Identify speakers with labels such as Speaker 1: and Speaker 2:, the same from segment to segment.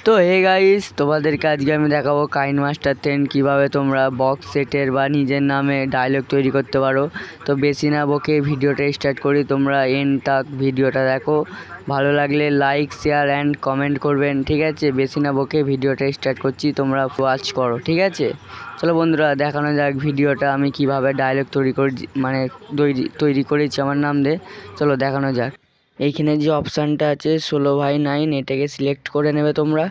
Speaker 1: তো hey guys, তোমাদেরকে আজকে আমি দেখাবো কাইন মাস্টার 10 কিভাবে তোমরা বক্স সেটের বা নিজের নামে ডায়লগ তৈরি করতে পারো। তো বেশি না বকে ভিডিওটা স্টার্ট করি। তোমরা এন্ড তক ভিডিওটা দেখো, ভালো লাগলে লাইক শেয়ার অ্যান্ড কমেন্ট করবেন, ঠিক আছে? বেশি না বকে ভিডিওটা স্টার্ট করছি, তোমরা ওয়াচ করো, ঠিক আছে? চলো বন্ধুরা, দেখানো যাক ভিডিওটা আমি কিভাবে ডায়লগ তৈরি করেছি আমার নাম দিয়ে। চলো দেখানো যাক। এইখানে যে অপশানটা আছে 16/9, এটাকে সিলেক্ট করে নেবে তোমরা।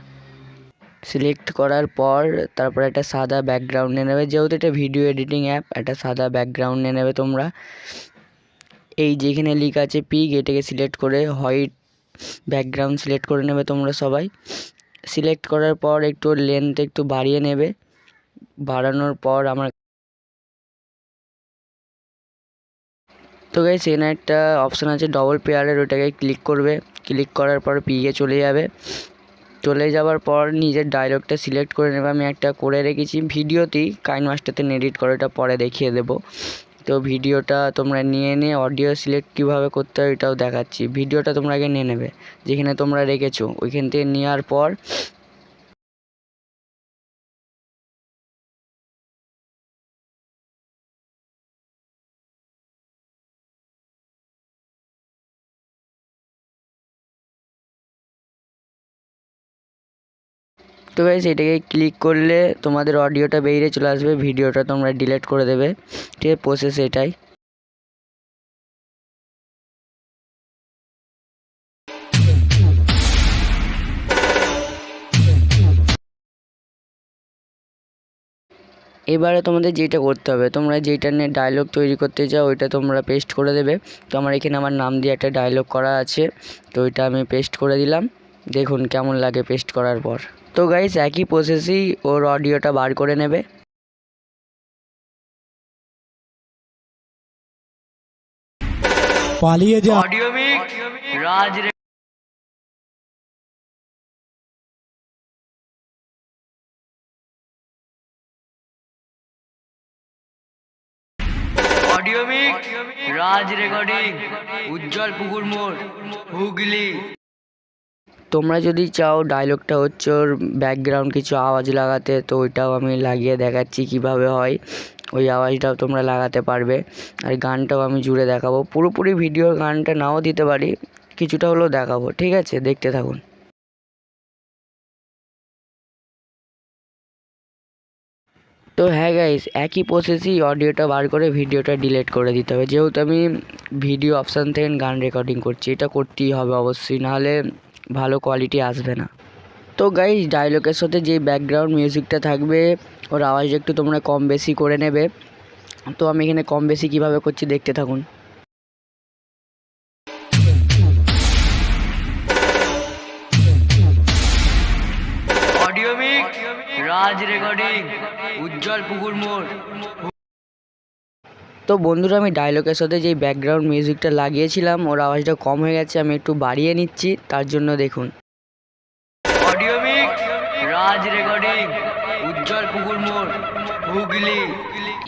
Speaker 1: সিলেক্ট করার পর তারপর একটা সাদা ব্যাকগ্রাউন্ড নিয়ে নেবে, যেহেতু এটা ভিডিও এডিটিং অ্যাপ, একটা সাদা ব্যাকগ্রাউন্ড নিয়ে নেবে তোমরা। এই যেখানে লেখা আছে পিক, এটাকে সিলেক্ট করে হোয়াইট ব্যাকগ্রাউন্ড সিলেক্ট করে নেবে তোমরা সবাই। সিলেক্ট করার পর একটু লেন্থ একটু বাড়িয়ে নেবে। বাড়ানোর পর আমার তো গাইস এখানে একটা অপশান আছে ডবল পেয়ারের, ওটাকে ক্লিক করবে। ক্লিক করার পর পিকে চলে যাবে। চলে যাওয়ার পর নিজের ডায়লগটা সিলেক্ট করে নেবে। আমি একটা করে রেখেছি ভিডিওতেই, কাইন মাস্টারতে এডিট করে, এটা পরে দেখিয়ে দেবো। তো ভিডিওটা তোমরা নিয়ে অডিও সিলেক্ট কীভাবে করতে হয় এটাও দেখাচ্ছি। ভিডিওটা তোমরা আগে নিয়ে নেবে, যেখানে তোমরা রেখেছো ওইখান থেকে নেওয়ার পর তো গাইস এটাকে ক্লিক করলে তোমাদের অডিওটা বেরিয়ে চলে আসবে, ভিডিওটা তোমরা ডিলিট করে দেবে, ঠিক আছে? প্রসেস এটাই। এবারে তোমাদের যেটা করতে হবে, তোমরা যেটা নিয়ে ডায়লগ তৈরি করতে চাও ওইটা তোমরা পেস্ট করে দেবে। তো আমার এখানে আমার নাম দিয়ে একটা ডায়লগ করা আছে, তো ওইটা আমি পেস্ট করে দিলাম। দেখুন কেমন লাগে পেস্ট করার পর। তো গাইস একই প্রসেসেই ওর অডিওটা বার করে নেবে।
Speaker 2: পালিয়ে যা।
Speaker 1: অডিও মিক রাজ অডিও মিক রাজ রেকর্ডিং, উজ্জ্বল পুকুর মোড়, হুগলি। তোমরা যদি চাও ডায়লগটা হচ্ছে ওর ব্যাকগ্রাউন্ড কিছু আওয়াজ লাগাতে, তো ওইটাও আমি লাগিয়ে দেখাচ্ছি কিভাবে হয়। ওই আওয়াজটাও তোমরা লাগাতে পারবে। আর গানটাও আমি জুড়ে দেখাবো, পুরোপুরি ভিডিওর গানটা নাও দিতে পারি, কিছুটা হলেও দেখাবো, ঠিক আছে? দেখতে থাকুন। তো হ্যাঁ গাইস, একই প্রসেসেই অডিওটা বার করে ভিডিওটা ডিলিট করে দিতে হবে, যেহেতু আমি ভিডিও অপশান থেকে গান রেকর্ডিং করছি, এটা করতেই হবে অবশ্যই, নাহলে ভালো কোয়ালিটি আসবে না। তো গাইস ডায়লগের সাথে যে ব্যাকগ্রাউন্ড মিউজিকটা থাকবে ওর আওয়াজটা একটু তোমরা কম বেশি করে নেবে। তো আমি এখানে কম বেশি কীভাবে করছি দেখতে থাকুন। অডিও মিক রাজ রেকর্ডিং, উজ্জ্বল পুকুর মোড়। তো বন্ধুরা, আমি ডায়লগের সাথে যেই ব্যাকগ্রাউন্ড মিউজিকটা লাগিয়েছিলাম ওর আওয়াজটা কম হয়ে গেছে, আমি একটু বাড়িয়ে নিচ্ছি, তার জন্য দেখুন। অডিও মিক রাজ রেকর্ডিং, উজ্জ্বল পুকুর মোড়, হুগলি।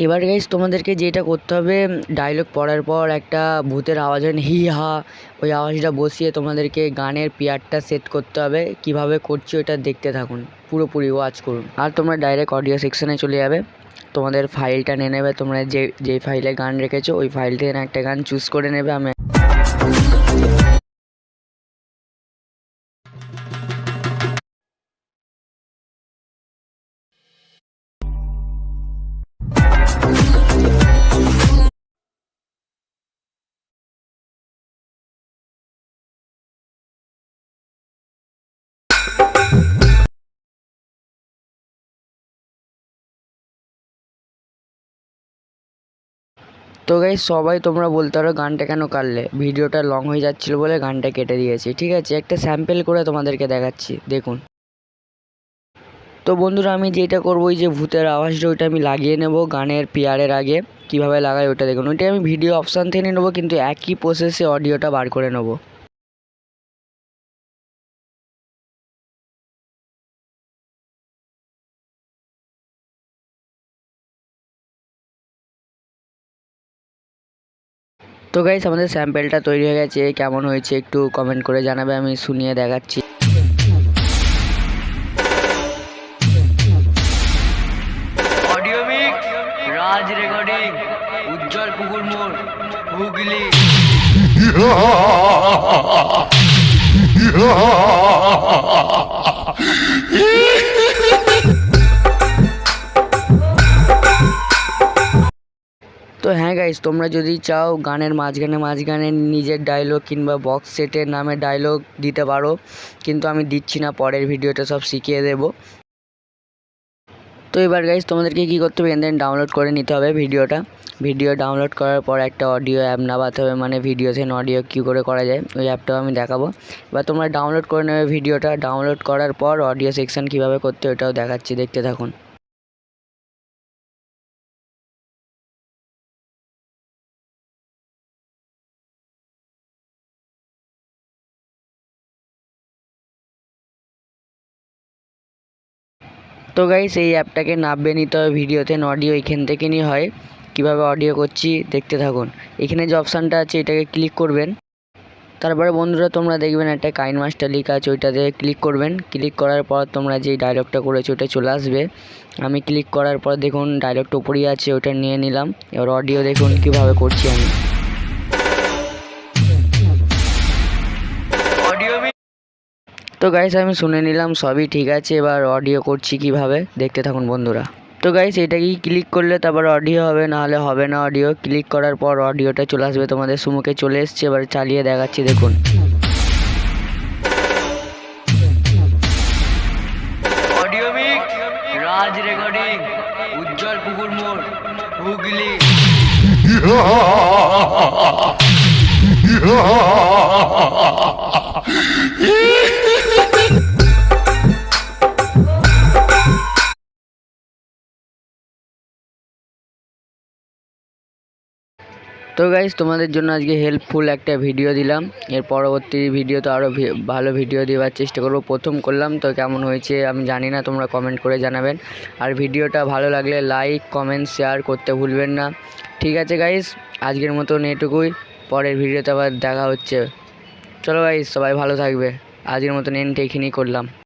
Speaker 1: এবার গাইস তোমাদেরকে যেটা করতে হবে, ডায়লগ পড়ার পর একটা ভূতের আওয়াজ হয় হি হা, ওই আওয়াজটা বসিয়ে তোমাদেরকে গানের পেয়ারটা সেট করতে হবে। কিভাবে করছি ওটা দেখতে থাকুন, পুরোপুরি ওয়াচ করুন। আর তোমরা ডাইরেক্ট অডিও সেকশনে চলে যাবে, তোমাদের ফাইলটা নিয়ে নেবে। তোমরা যে ফাইলে গান রেখেছো ওই ফাইল থেকে একটা গান চুজ করে নেবে। আমি তো গাইস সবাই তোমরা বলতে পারো গানটা কেন কাটলে, ভিডিওটা লং হয়ে যাচ্ছিলো বলে গানটা কেটে দিয়েছি, ঠিক আছে? একটা স্যাম্পল করে তোমাদেরকে দেখাচ্ছি, দেখুন। তো বন্ধুরা, আমি যেটা করবো, ওই যে ভূতের আওয়াজটা ওইটা আমি লাগিয়ে নেব গানের পেয়ারের আগে। কিভাবে লাগাই ওটা দেখুন, ওইটা আমি ভিডিও অপশান থেকে নেবো, কিন্তু একই প্রসেসে অডিওটা বার করে নেবো। তো গাইস আমাদের স্যাম্পেলটা তৈরি হয়ে গেছে, কেমন হয়েছে একটু কমেন্ট করে জানাবে, আমি শুনিয়ে দেখাচ্ছি। তো হ্যাঁ গাইস, তোমরা যদি চাও গানের মাঝখানে মাঝখানে নিজের ডায়লগ কিংবা বক্স সেটের নামে ডায়লগ দিতে পারো, কিন্তু আমি দিচ্ছি না, পরের ভিডিওটা সব শিখিয়ে দেবো। তো এবার গাইস তোমাদেরকে কী করতে হবে, এখান ডাউনলোড করে নিতে হবে ভিডিও ডাউনলোড করার পর একটা অডিও অ্যাপ নামাতে হবে, মানে ভিডিও থেকে অডিও কী করে করা যায় ওই অ্যাপটাও আমি দেখাবো। এবার তোমরা ডাউনলোড করে নেবে ভিডিওটা, ডাউনলোড করার পর অডিও সেকশন কীভাবে করতে ওটাও দেখাচ্ছি, দেখতে থাকুন। তো গাইস এই অ্যাপটাকে নামিয়ে নিতে হবে, ভিডিওতে অডিও এখান থেকে নিয়ে হয়। কিভাবে অডিও করছি দেখতে থাকুন। এখানে যে অপশানটা আছে এটাকে ক্লিক করবেন, তারপরে বন্ধুরা তোমরা দেখবেন একটা কাইন মাস্টার লেখা আছে, ওইটাতে ক্লিক করবেন। ক্লিক করার পর তোমরা যেই ডায়লগটা করেছো ওটা চলে আসবে। আমি ক্লিক করার পর দেখুন ডায়লগটা উপরেই আছে, ওটা নিয়ে নিলাম। এবার অডিও দেখুন কিভাবে করছি আমি। তো গাইস আমি শুনে নিলাম, সবই ঠিক আছে। এবার অডিও করছি কিভাবে দেখতে থাকুন বন্ধুরা। তো গাইস এটাকেই ক্লিক করলে তারপর অডিও হবে, নাহলে হবে না অডিও। ক্লিক করার পর অডিওটা চলে আসবে তোমাদের সম্মুখে, চলে এসছে। এবার চালিয়ে দেখাচ্ছি দেখুন। অডিও মিক্স রাজ রেকর্ডিং, উজ্জ্বল পুকুর মোড়, হুগলি। তো গাইস তোমাদের জন্য আজকে হেল্পফুল একটা ভিডিও দিলাম। এর পরবর্তী ভিডিও তো আরও ভালো ভিডিও দেওয়ার চেষ্টা করব। প্রথম করলাম তো কেমন হয়েছে আমি জানি না, তোমরা কমেন্ট করে জানাবেন। আর ভিডিওটা ভালো লাগলে লাইক কমেন্ট শেয়ার করতে ভুলবেন না। ঠিক আছে গাইস, আজকের মতন এটুকুই, পরের ভিডিওতে আবার দেখা হচ্ছে। চলো গাইস, সবাই ভালো থাকবে। আজকের মতন এখানেই করলাম।